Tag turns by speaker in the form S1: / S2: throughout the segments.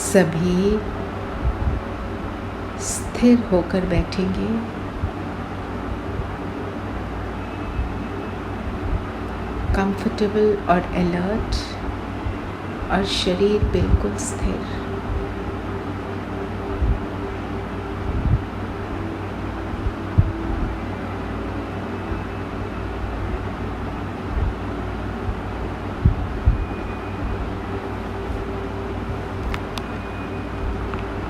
S1: सभी स्थिर होकर बैठेंगे। कंफर्टेबल और अलर्ट, और शरीर बिल्कुल स्थिर।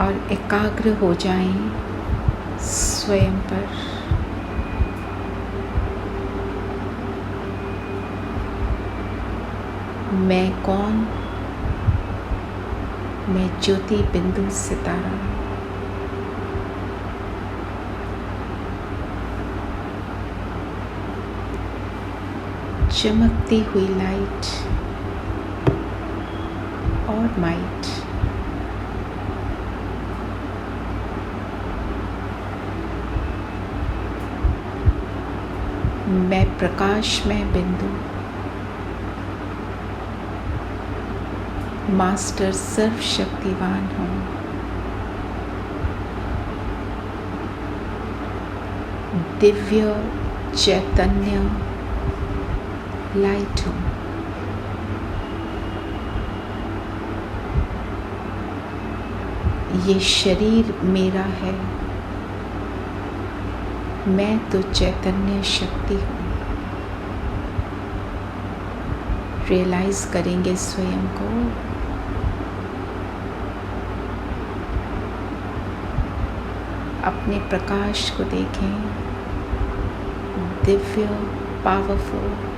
S1: और एकाग्र हो जाएं स्वयं पर। मैं कौन? मैं ज्योति बिंदु सितारा। चमकती हुई लाइट और माइट। मैं प्रकाशमय बिंदु, मास्टर सर्वशक्तिवान हूँ। दिव्य चैतन्य लाइट हूँ। ये शरीर मेरा है, मैं तो चैतन्य शक्ति हूँ। रियलाइज करेंगे स्वयं को। अपने प्रकाश को देखें, दिव्य, पावरफुल।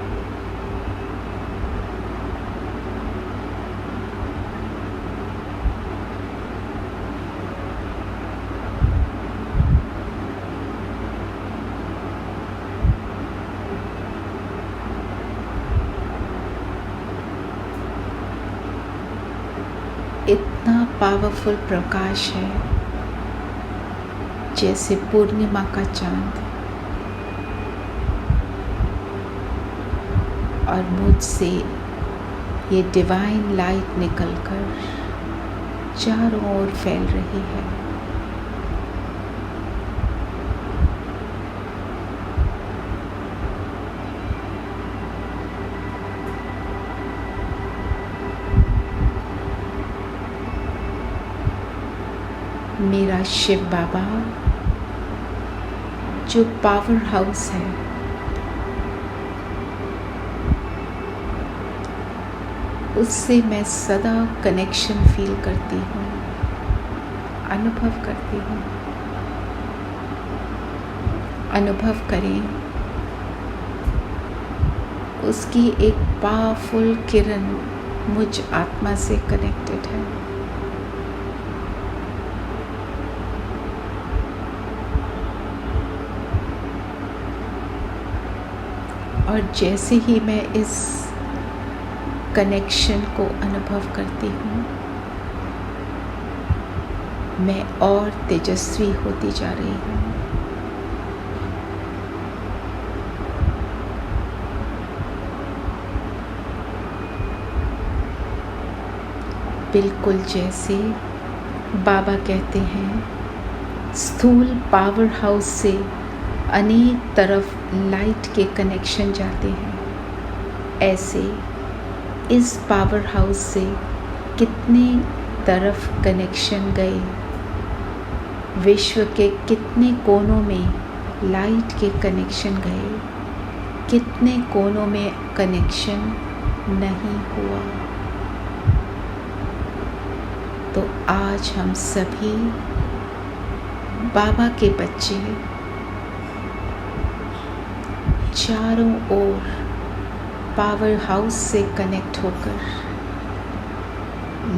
S1: इतना पावरफुल प्रकाश है जैसे पूर्णिमा का चांद, और मुझसे ये डिवाइन लाइट निकलकर चारों ओर फैल रही है। मेरा शिव बाबा जो पावर हाउस है, उससे मैं सदा कनेक्शन फील करती हूँ, अनुभव करती हूँ। अनुभव करें, उसकी एक पावरफुल किरण मुझ आत्मा से कनेक्टेड है। और जैसे ही मैं इस कनेक्शन को अनुभव करती हूँ, मैं और तेजस्वी होती जा रही हूँ। बिल्कुल जैसे बाबा कहते हैं, स्थूल पावर हाउस से अनेक तरफ लाइट के कनेक्शन जाते हैं, ऐसे इस पावर हाउस से कितने तरफ कनेक्शन गए, विश्व के कितने कोनों में लाइट के कनेक्शन गए, कितने कोनों में कनेक्शन नहीं हुआ। तो आज हम सभी बाबा के बच्चे चारों ओर पावर हाउस से कनेक्ट होकर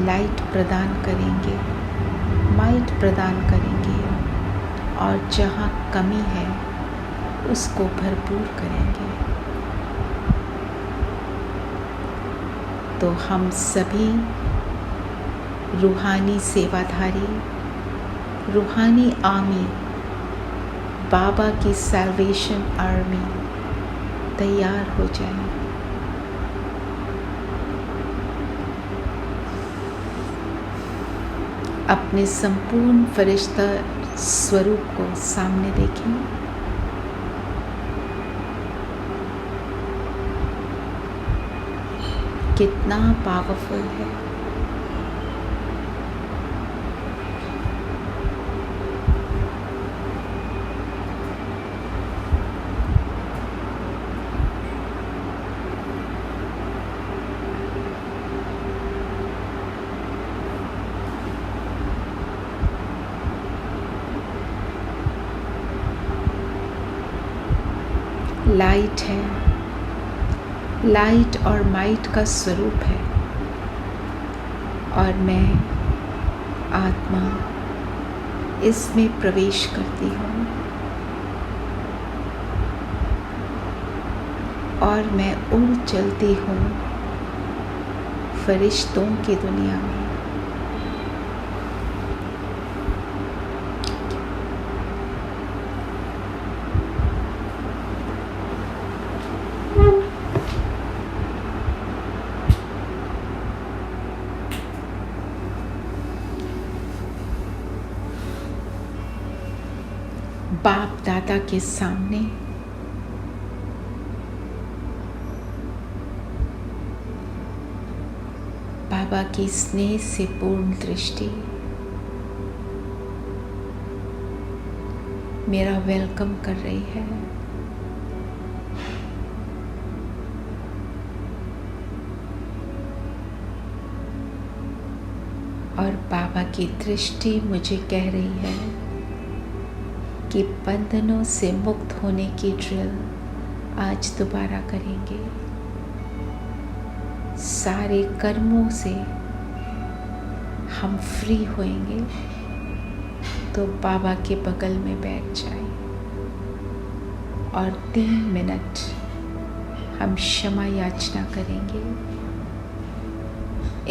S1: लाइट प्रदान करेंगे, माइट प्रदान करेंगे, और जहाँ कमी है उसको भरपूर करेंगे। तो हम सभी रूहानी सेवाधारी, रूहानी आर्मी, बाबा की सैल्वेशन आर्मी तैयार हो जाए। अपने संपूर्ण फरिश्ता स्वरूप को सामने देखें। कितना पावरफुल है। लाइट है, लाइट और माइट का स्वरूप है, और मैं आत्मा इसमें प्रवेश करती हूँ और मैं उड़ चलती हूँ फरिश्तों की दुनिया में। बाप दादा के सामने बाबा की स्नेह से पूर्ण दृष्टि मेरा वेलकम कर रही है। और बाबा की दृष्टि मुझे कह रही है कि बंधनों से मुक्त होने की ड्रिल आज दोबारा करेंगे। सारे कर्मों से हम फ्री होएंगे तो बाबा के बगल में बैठ जाएं और 3 मिनट हम क्षमा याचना करेंगे।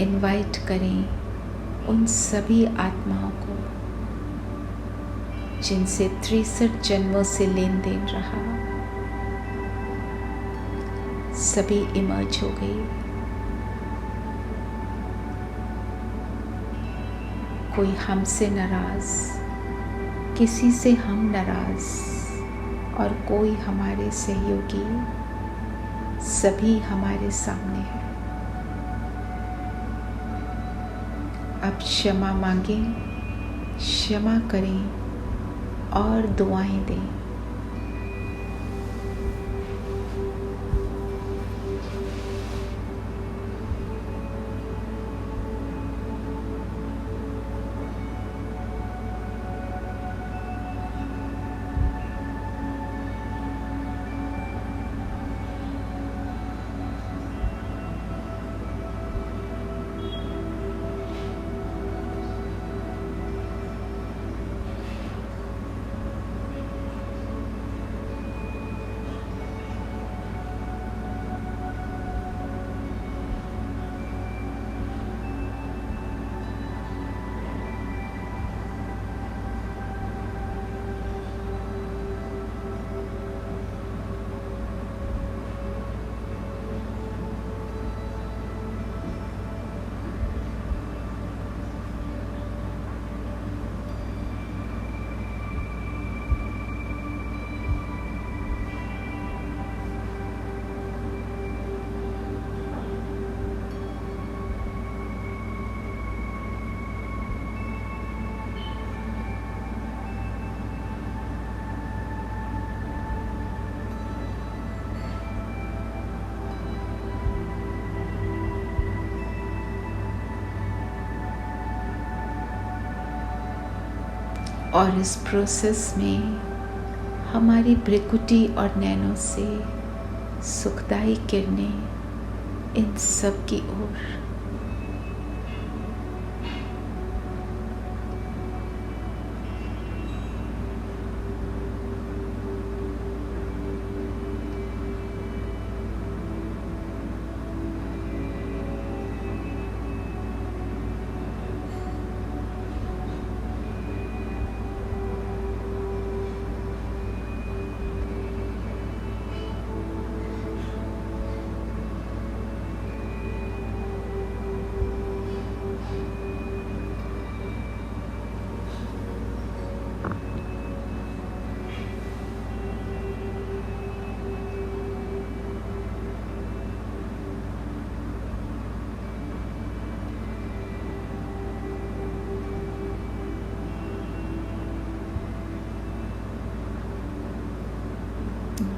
S1: इनवाइट करें उन सभी आत्माओं को जिनसे 63 जन्मों से लेन देन रहा। सभी इमर्ज हो गई। कोई हमसे नाराज, किसी से हम नाराज, और कोई हमारे सहयोगी, सभी हमारे सामने है। अब क्षमा मांगें, क्षमा करें और दुआएं दें। और इस प्रोसेस में हमारी भ्रिकुटी और नैनों से सुखदायी किरणें इन सब की ओर।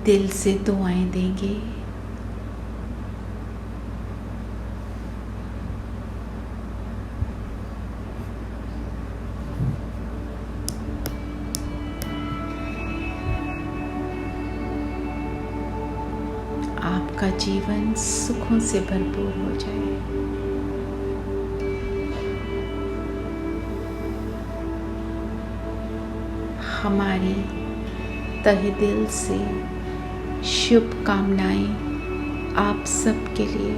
S1: दिल से दुआएं देंगे। आपका जीवन सुखों से भरपूर हो जाए। हमारी तहे दिल से शुभकामनाएं आप सबके लिए।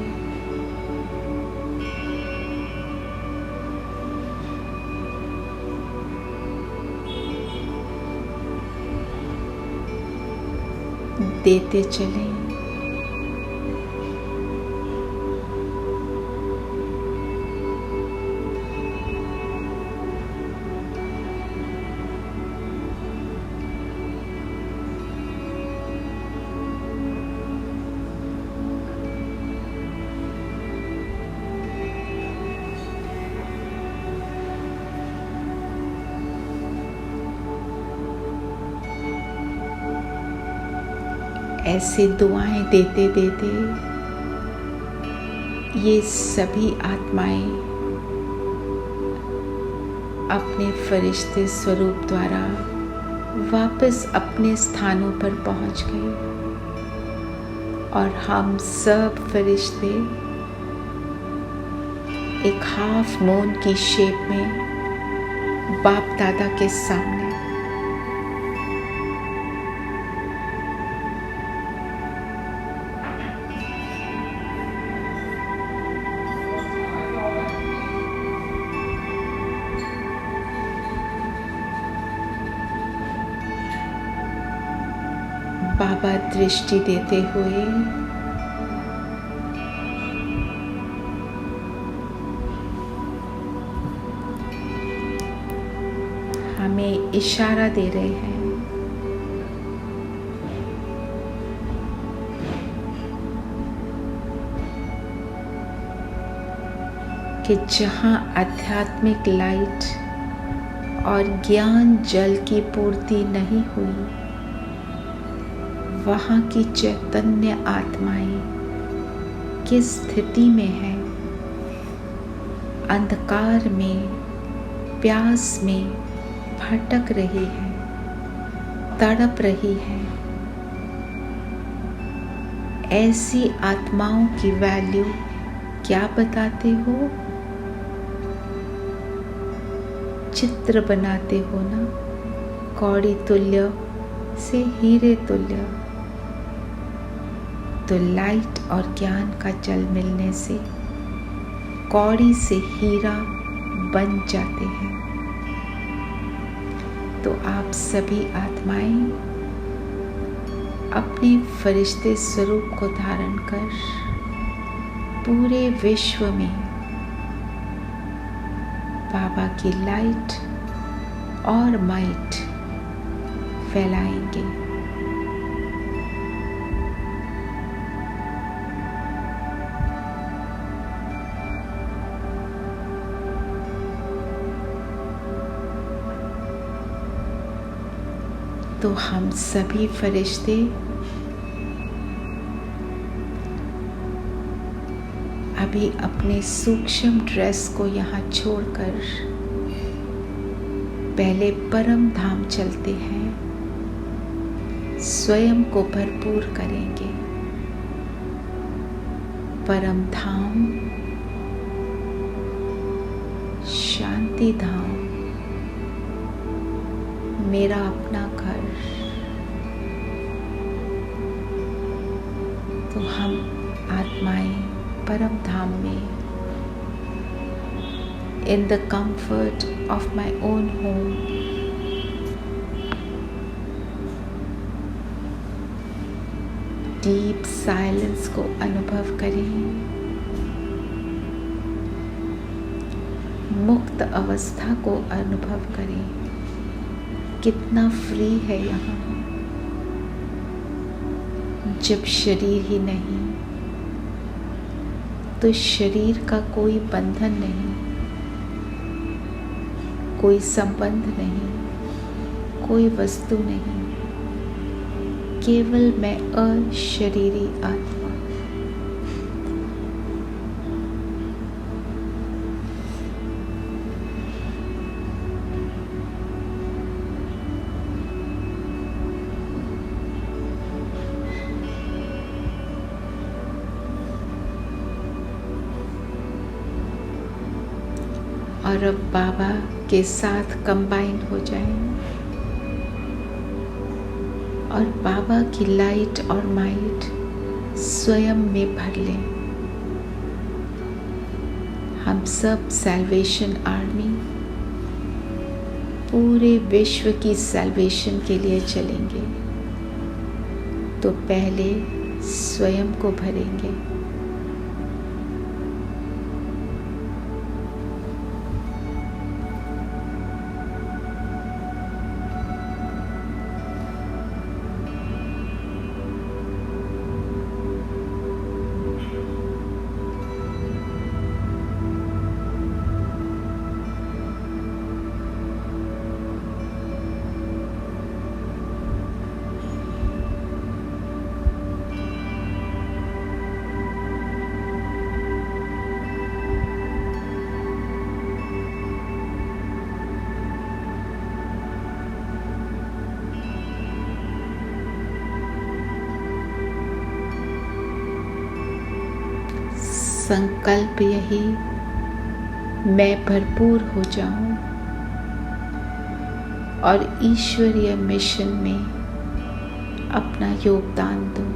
S1: देते चलें। ऐसे दुआएं देते देते ये सभी आत्माएं अपने फरिश्ते स्वरूप द्वारा वापस अपने स्थानों पर पहुंच गए और हम सब फरिश्ते एक हाफ मून की शेप में बाप दादा के सामने बाबा दृष्टि देते हुए हमें इशारा दे रहे हैं कि जहां आध्यात्मिक लाइट और ज्ञान जल की पूर्ति नहीं हुई, वहाँ की चैतन्य आत्माएं किस स्थिति में है? अंधकार में, प्यास में भटक रही है, तड़प रही है। ऐसी आत्माओं की वैल्यू क्या बताते हो? चित्र बनाते हो ना, कौड़ी तुल्य से हीरे तुल्य। तो लाइट और ज्ञान का जल मिलने से कौड़ी से हीरा बन जाते हैं। तो आप सभी आत्माएं अपने फरिश्ते स्वरूप को धारण कर पूरे विश्व में बाबा की लाइट और माइट फैलाएंगे। तो हम सभी फरिश्ते अभी अपने सूक्ष्म ड्रेस को यहाँ छोड़कर पहले परम धाम चलते हैं, स्वयं को भरपूर करेंगे। परम धाम, शांति धाम, मेरा अपना घर। तो हम आत्माएं परम धाम में, in the comfort of my own home, deep silence को अनुभव करें। मुक्त अवस्था को अनुभव करें। कितना फ्री है यहाँ, जब शरीर ही नहीं तो शरीर का कोई बंधन नहीं, कोई संबंध नहीं, कोई वस्तु नहीं। केवल मैं अशरीरी आत्मा। और अब बाबा के साथ कंबाइन हो जाएं और बाबा की लाइट और माइट स्वयं में भर लें। हम सब सैल्वेशन आर्मी पूरे विश्व की सैल्वेशन के लिए चलेंगे, तो पहले स्वयं को भरेंगे। संकल्प यही, मैं भरपूर हो जाऊं और ईश्वरीय मिशन में अपना योगदान दूं।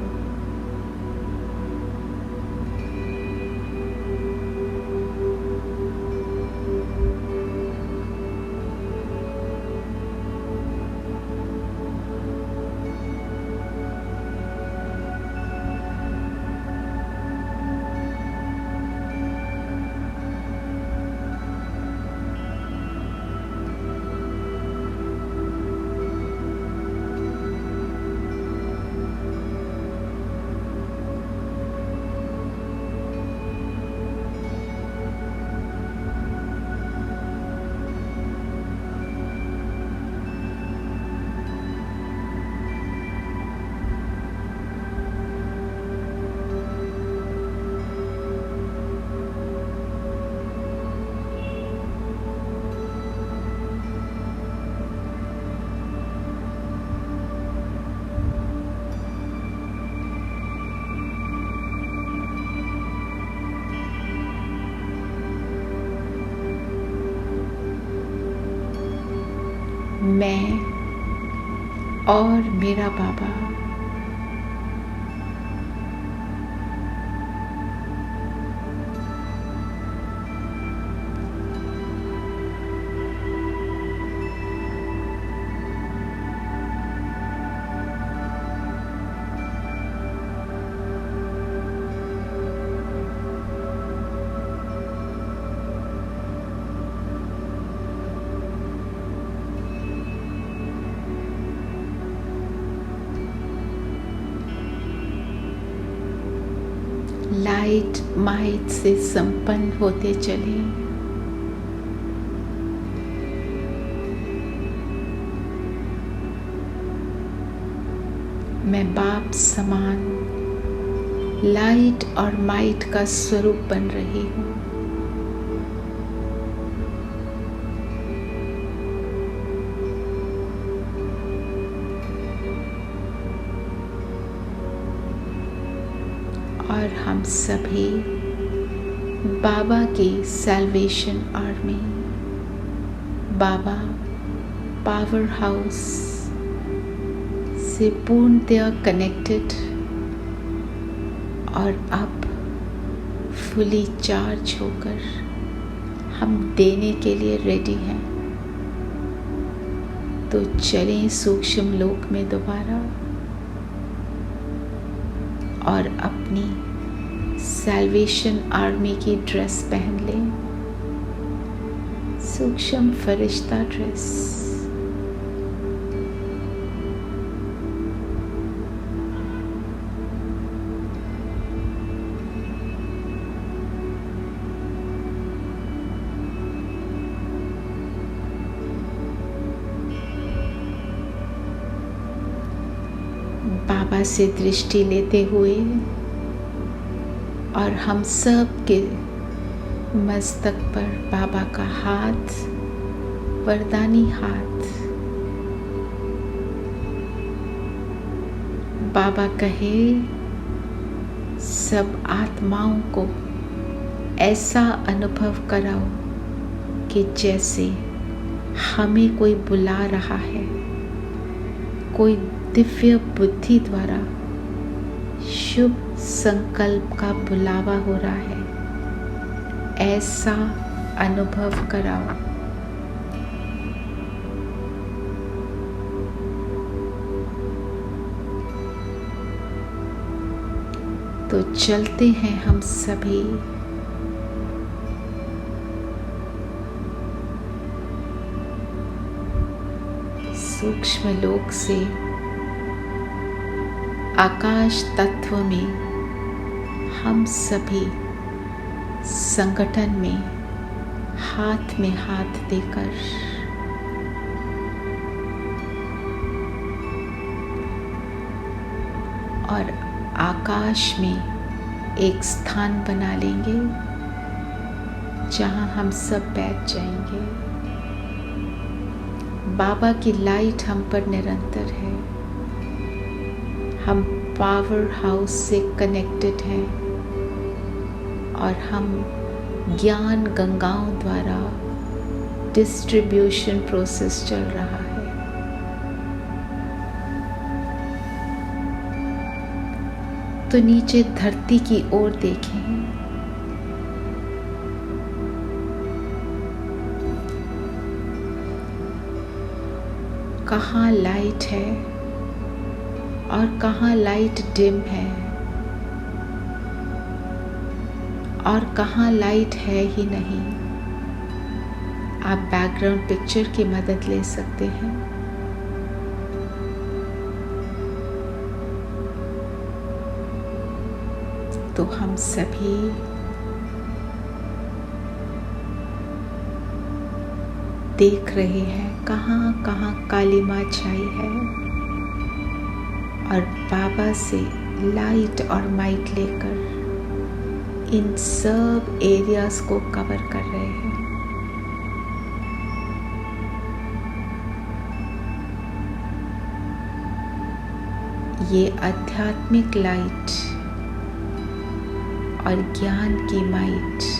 S1: मैं और मेरा बाबा लाइट माइट से संपन्न होते चले। मैं बाप समान लाइट और माइट का स्वरूप बन रही हूँ। और हम सभी बाबा की सैल्वेशन आर्मी, बाबा पावर हाउस से पूर्णतया कनेक्टेड और अब फुली चार्ज होकर हम देने के लिए रेडी हैं। तो चलें सूक्ष्म लोक में दोबारा और अपनी सैल्वेशन आर्मी की ड्रेस पहन लें, सूक्ष्म फरिश्ता ड्रेस। बाबा से दृष्टि लेते हुए और हम सब के मस्तक पर बाबा का हाथ, वरदानी हाथ। बाबा कहे सब आत्माओं को ऐसा अनुभव कराओ कि जैसे हमें कोई बुला रहा है, कोई दिव्य बुद्धि द्वारा शुभ संकल्प का बुलावा हो रहा है, ऐसा अनुभव कराओ। तो चलते हैं हम सभी सूक्ष्म लोक से आकाश तत्व में, हम सभी संगठन में हाथ देकर और आकाश में एक स्थान बना लेंगे जहां हम सब बैठ जाएंगे। बाबा की लाइट हम पर निरंतर है। हम पावर हाउस से कनेक्टेड हैं और हम ज्ञान गंगाओं द्वारा डिस्ट्रीब्यूशन प्रोसेस चल रहा है। तो नीचे धरती की ओर देखें। कहाँ लाइट है और कहाँ लाइट डिम है और कहाँ लाइट है ही नहीं। आप बैकग्राउंड पिक्चर की मदद ले सकते हैं। तो हम सभी देख रहे हैं कहाँ कहाँ काली माँ छाई है और बाबा से लाइट और माइट लेकर इन सब एरियाज को कवर कर रहे हैं। ये आध्यात्मिक लाइट और ज्ञान की माइट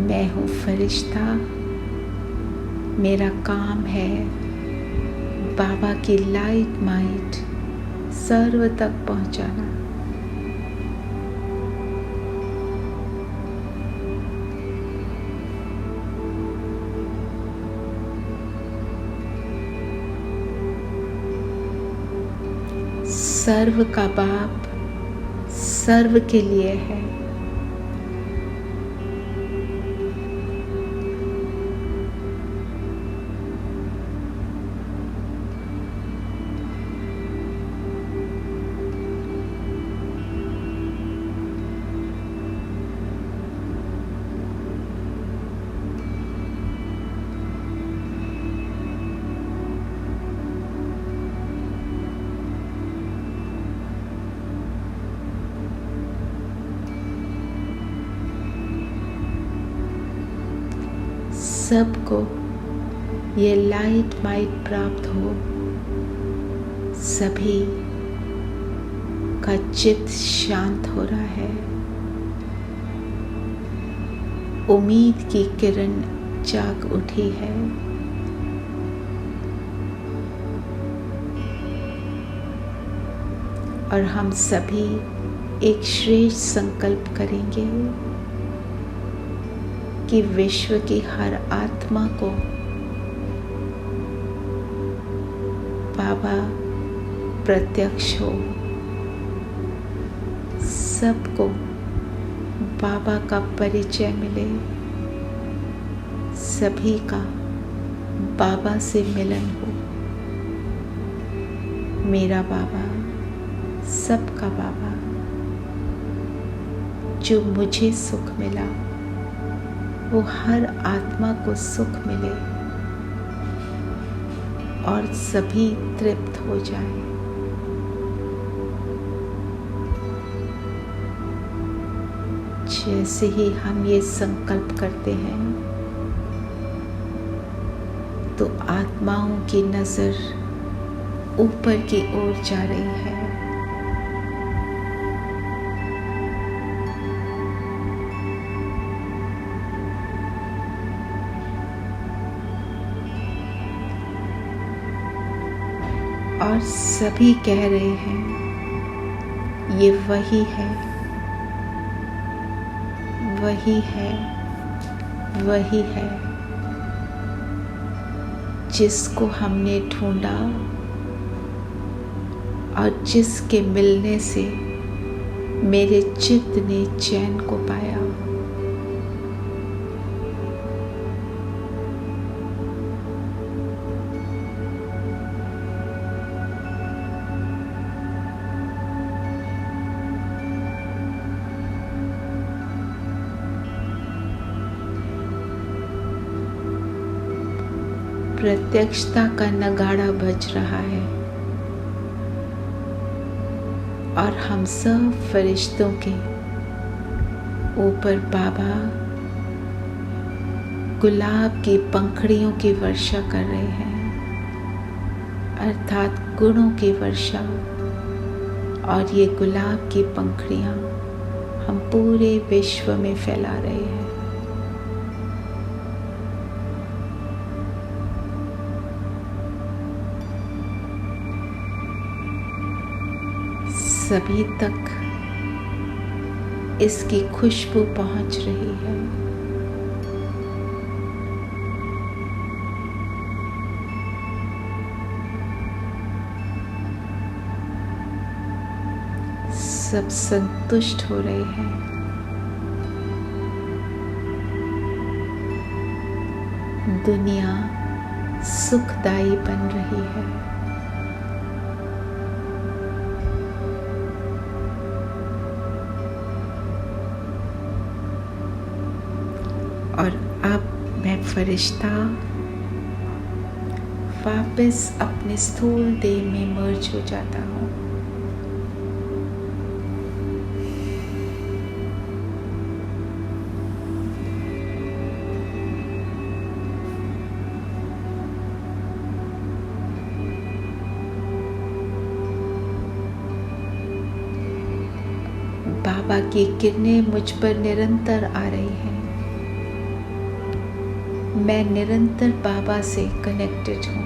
S1: मैं हूँ फरिश्ता। मेरा काम है बाबा की लाइट माइट सर्व तक पहुंचाना। सर्व का बाप सर्व के लिए है। सबको ये लाइट माइट प्राप्त हो। सभी का चित्त शांत हो रहा है। उम्मीद की किरण जाग उठी है। और हम सभी एक श्रेष्ठ संकल्प करेंगे कि विश्व की हर आत्मा को बाबा प्रत्यक्ष हो, सबको बाबा का परिचय मिले, सभी का बाबा से मिलन हो। मेरा बाबा, सबका बाबा, जो मुझे सुख मिला वो हर आत्मा को सुख मिले और सभी तृप्त हो जाए। जैसे ही हम ये संकल्प करते हैं तो आत्माओं की नजर ऊपर की ओर जा रही है। और सभी कह रहे हैं ये वही है, वही है, वही है जिसको हमने ढूंढा और जिसके मिलने से मेरे चित्त ने चैन को पाया। प्रत्यक्षता का नगाड़ा बज रहा है और हम सब फरिश्तों के ऊपर बाबा गुलाब की पंखड़ियों की वर्षा कर रहे हैं, अर्थात गुणों की वर्षा। और ये गुलाब की पंखड़ियां हम पूरे विश्व में फैला रहे हैं। सभी तक इसकी खुशबू पहुंच रही है। सब संतुष्ट हो रहे हैं। दुनिया सुखदायी बन रही है। और अब मैं फरिश्ता वापस अपने स्थूल देह में मर्ज हो जाता हूँ। बाबा की किरणें मुझ पर निरंतर आ रही हैं। मैं निरंतर बाबा से कनेक्टेड हूँ।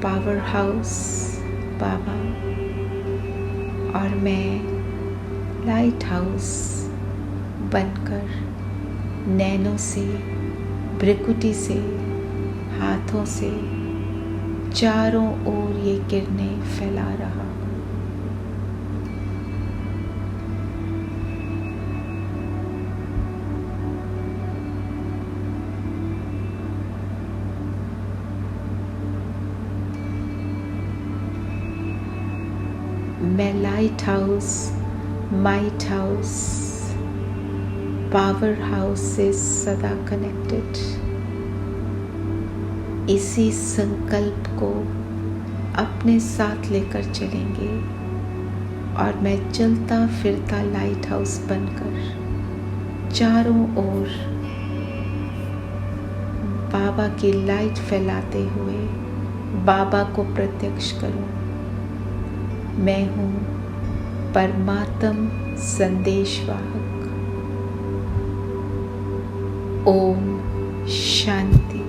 S1: पावर हाउस बाबा और मैं लाइट हाउस बनकर नैनों से, भ्रिकुटी से, हाथों से चारों ओर ये किरणें फैला रहा हूँ। मैं light house, might house, power house से सदा कनेक्टेड। इसी संकल्प को अपने साथ लेकर चलेंगे और मैं चलता फिरता लाइट हाउस बनकर चारों ओर बाबा की लाइट फैलाते हुए बाबा को प्रत्यक्ष करूं। मैं हूँ परमात्म संदेशवाहक। ओम शांति।